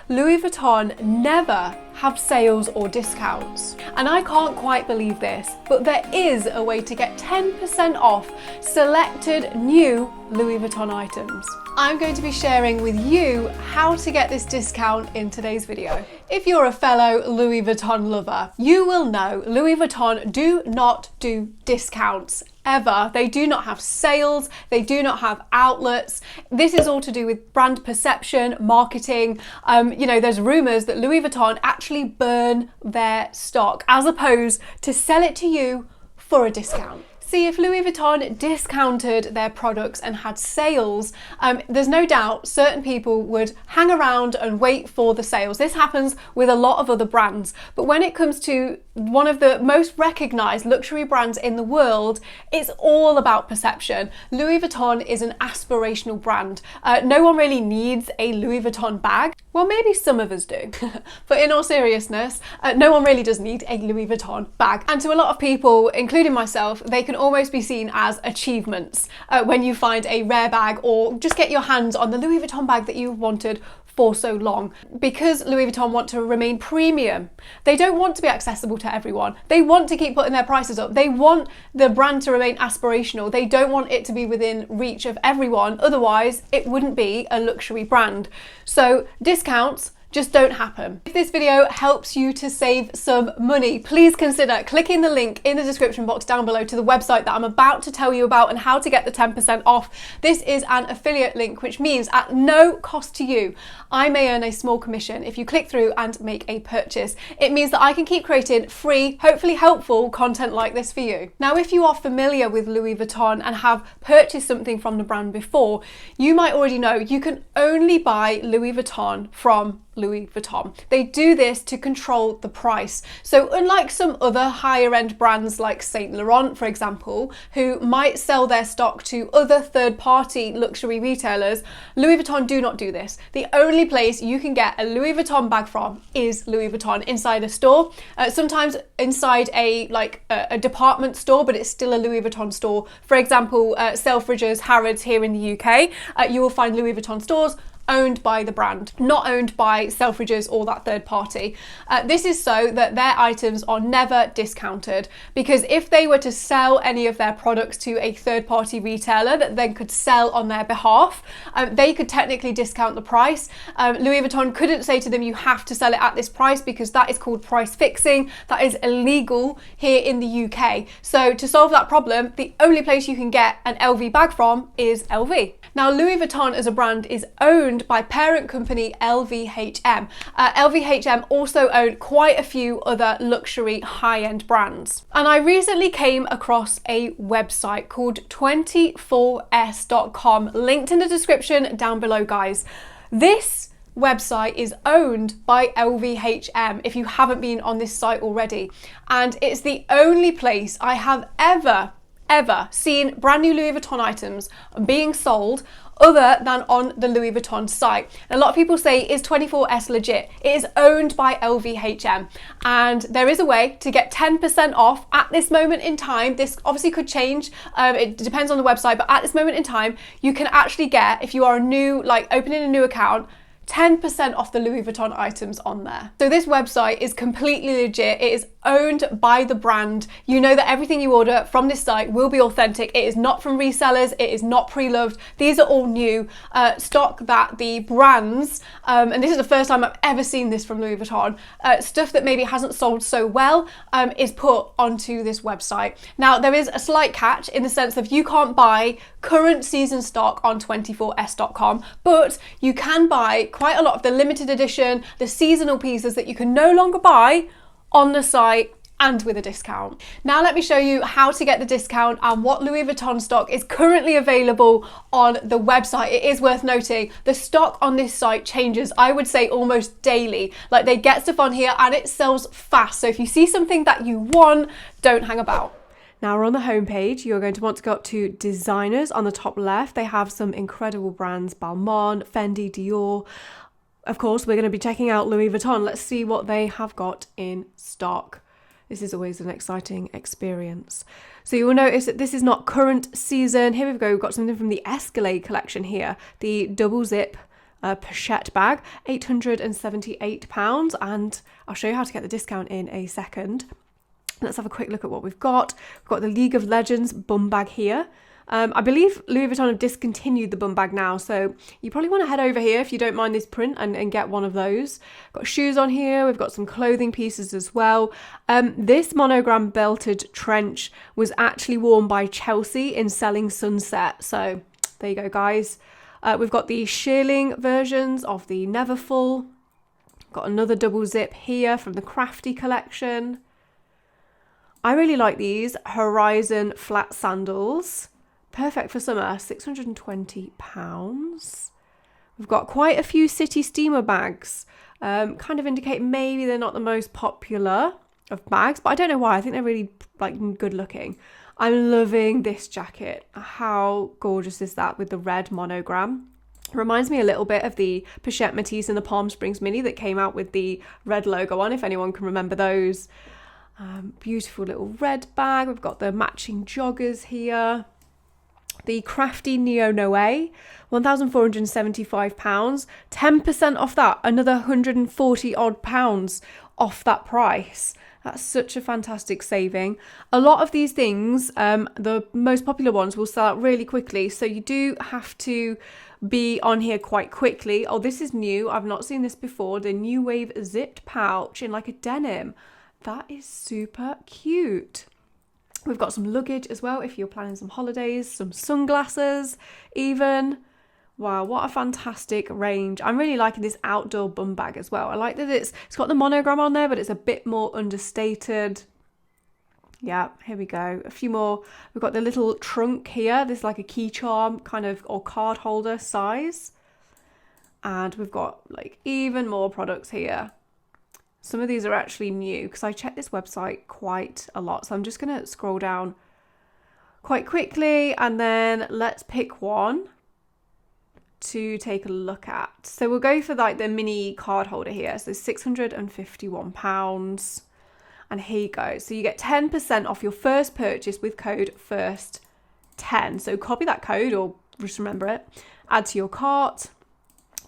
Louis Vuitton never have sales or discounts. And I can't quite believe this, but there is a way to get 10% off selected new Louis Vuitton items. I'm going to be sharing with you how to get this discount in today's video. If you're a fellow Louis Vuitton lover, you will know Louis Vuitton do not do discounts ever. They do not have sales, they do not have outlets. This is all to do with brand perception, marketing. There's rumors that Louis Vuitton actually burn their stock as opposed to sell it to you for a discount. See, if Louis Vuitton discounted their products and had sales, there's no doubt certain people would hang around and wait for the sales. This happens with a lot of other brands. But when it comes to one of the most recognized luxury brands in the world, it's all about perception. Louis Vuitton is an aspirational brand. No one really needs a Louis Vuitton bag. Well, maybe some of us do. But in all seriousness, no one really does need a Louis Vuitton bag. And to a lot of people, including myself, they can almost be seen as achievements when you find a rare bag or just get your hands on the Louis Vuitton bag that you've wanted for so long. Because Louis Vuitton want to remain premium, they don't want to be accessible to everyone. They want to keep putting their prices up. They want the brand to remain aspirational. They don't want it to be within reach of everyone. Otherwise, it wouldn't be a luxury brand. So discounts just don't happen. If this video helps you to save some money, please consider clicking the link in the description box down below to the website that I'm about to tell you about and how to get the 10% off. This is an affiliate link, which means at no cost to you, I may earn a small commission if you click through and make a purchase. It means that I can keep creating free, hopefully helpful content like this for you. Now, if you are familiar with Louis Vuitton and have purchased something from the brand before, you might already know you can only buy Louis Vuitton from Louis Vuitton. They do this to control the price. So unlike some other higher end brands like Saint Laurent, for example, who might sell their stock to other third-party luxury retailers, Louis Vuitton do not do this. The only place you can get a Louis Vuitton bag from is Louis Vuitton inside a store, sometimes inside a department store, but it's still a Louis Vuitton store. For example, Selfridges, Harrods here in the UK, you will find Louis Vuitton stores owned by the brand, not owned by Selfridges or that third party. This is so that their items are never discounted, because if they were to sell any of their products to a third party retailer that then could sell on their behalf, they could technically discount the price. Louis Vuitton couldn't say to them, you have to sell it at this price, because that is called price fixing. That is illegal here in the UK. So to solve that problem, the only place you can get an LV bag from is LV. Now, Louis Vuitton as a brand is owned by parent company LVMH. LVMH also own quite a few other luxury high-end brands. And I recently came across a website called 24s.com, linked in the description down below, guys. This website is owned by LVMH, if you haven't been on this site already. And it's the only place I have ever seen brand new Louis Vuitton items being sold other than on the Louis Vuitton site. And a lot of people say, is 24S legit? It is owned by LVMH, and there is a way to get 10% off at this moment in time. This obviously could change, it depends on the website, but at this moment in time, you can actually get, if you are opening a new account, 10% off the Louis Vuitton items on there. So this website is completely legit. It is owned by the brand. You know that everything you order from this site will be authentic. It is not from resellers. It is not pre-loved. These are all new stock that the brands, and this is the first time I've ever seen this from Louis Vuitton, stuff that maybe hasn't sold so well is put onto this website. Now, there is a slight catch in the sense of you can't buy current season stock on 24s.com, but you can buy quite a lot of the limited edition, the seasonal pieces that you can no longer buy on the site and with a discount. Now let me show you how to get the discount and what Louis Vuitton stock is currently available on the website. It is worth noting the stock on this site changes, I would say, almost daily. Like, they get stuff on here and it sells fast. So if you see something that you want, don't hang about. Now we're on the homepage. You're going to want to go up to designers on the top left. They have some incredible brands, Balmain, Fendi, Dior. Of course, we're going to be checking out Louis Vuitton. Let's see what they have got in stock. This is always an exciting experience. So you will notice that this is not current season. Here we go. We've got something from the Escalade collection here. The double zip pochette bag, £878, and I'll show you how to get the discount in a second. Let's have a quick look at what we've got. We've got the League of Legends bum bag here. I believe Louis Vuitton have discontinued the bum bag now, so you probably want to head over here if you don't mind this print and get one of those. Got shoes on here, we've got some clothing pieces as well. This monogram belted trench was actually worn by Chelsea in Selling Sunset, so there you go, guys. We've got the shearling versions of the Neverfull. Got another double zip here from the Crafty collection. I really like these Horizon flat sandals. Perfect for summer, £620. We've got quite a few city steamer bags. Kind of indicate maybe they're not the most popular of bags, but I don't know why. I think they're really good looking. I'm loving this jacket. How gorgeous is that with the red monogram? Reminds me a little bit of the Pochette Matisse and the Palm Springs Mini that came out with the red logo on, if anyone can remember those. Beautiful little red bag. We've got the matching joggers here. The Crafty Neo Noe, £1,475. 10% off that, another 140 odd pounds off that price. That's such a fantastic saving. A lot of these things, the most popular ones, will sell out really quickly, so you do have to be on here quite quickly. Oh, this is new. I've not seen this before. The New Wave zipped pouch in like a denim. That is super cute. We've got some luggage as well if you're planning some holidays, some sunglasses even. Wow, what a fantastic range. I'm really liking this outdoor bum bag as well. I like that it's got the monogram on there, but it's a bit more understated. Yeah, here we go. A few more. We've got the little trunk here. This is like a key charm kind of, or card holder size. And we've got like even more products here. Some of these are actually new because I check this website quite a lot. So I'm just going to scroll down quite quickly and then let's pick one to take a look at. So we'll go for like the mini card holder here. So £651. And here you go. So you get 10% off your first purchase with code FIRST10. So copy that code or just remember it. Add to your cart.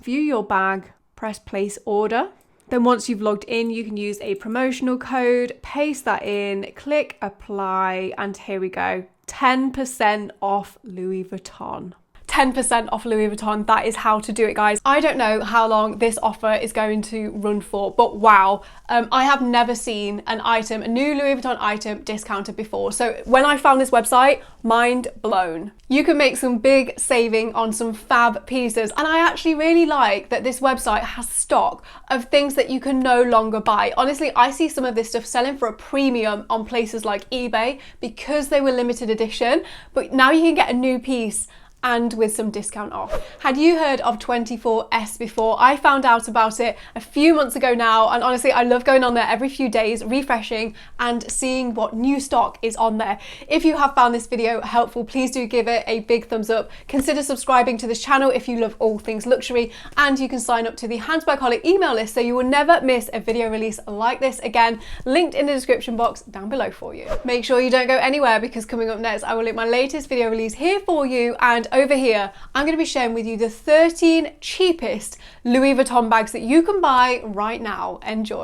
View your bag. Press place order. Then once you've logged in, you can use a promotional code, paste that in, click apply, and here we go. 10% off Louis Vuitton. 10% off Louis Vuitton. That is how to do it, guys. I don't know how long this offer is going to run for, but wow, I have never seen a new Louis Vuitton item discounted before. So when I found this website, mind blown. You can make some big saving on some fab pieces. And I actually really like that this website has stock of things that you can no longer buy. Honestly, I see some of this stuff selling for a premium on places like eBay because they were limited edition, but now you can get a new piece and with some discount off. Had you heard of 24S before? I found out about it a few months ago now, and honestly, I love going on there every few days, refreshing and seeing what new stock is on there. If you have found this video helpful, please do give it a big thumbs up. Consider subscribing to this channel if you love all things luxury, and you can sign up to the Handbagholic email list so you will never miss a video release like this again, linked in the description box down below for you. Make sure you don't go anywhere because coming up next, I will link my latest video release here for you, and over here, I'm going to be sharing with you the 13 cheapest Louis Vuitton bags that you can buy right now. Enjoy.